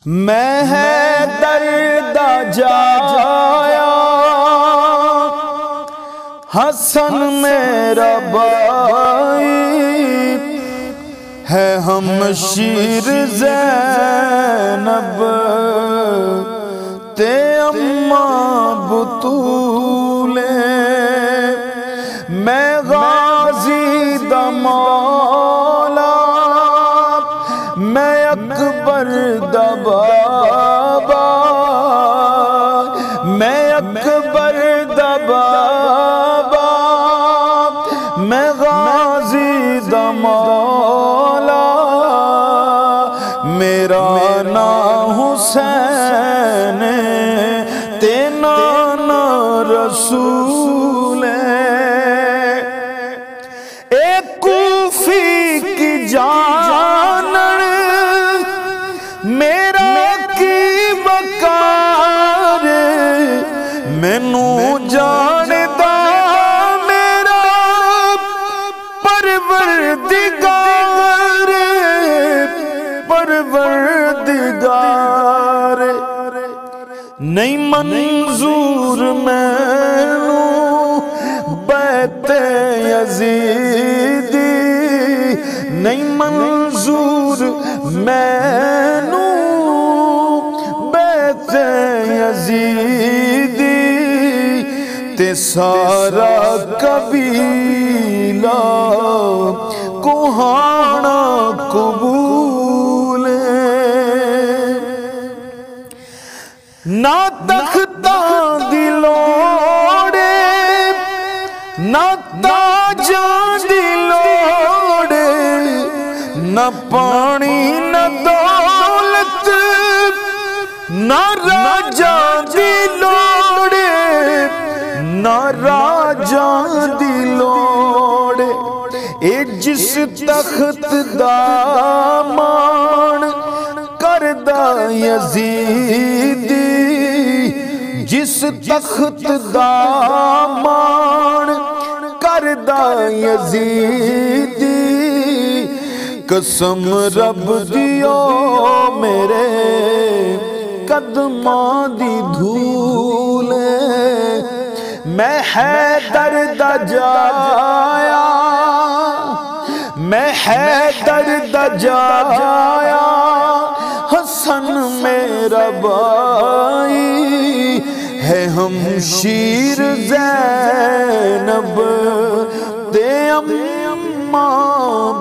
میں ہے درد جایا حسن میرا بھائی ہے ہم شیر زینب تے اماں بطولے میں غازی دا مولا میں اکبر دا بابا میں اکبر دا بابا میں غازی دا مولا میرا نام حسین تے نانا رسول اے کوفی کی جانن میرا کی وقار مینوں جاندا میرا پروردگار نہیں منظور مینوں بیت یزیدی نہیں منظور مینوں بیت یزیدی تے سارا قبیلہ کوہانا قبول نہ تختاں دی لوڑ نہ تاجاں دی لوڑ نہ پانی نہ دولت نہ راجاں دی لوڑ نہ راجاں دی لوڑ اے جس تخت دا مان کردہ یزیدی جس تخت دا مان کردہ یزیدی قسم رب دیو میرے قدماں دی دھولے میں حیدر دا جایا میں حیدر دا جایا حسن میرا بھائی ہے ہم شیر زینب تے اماں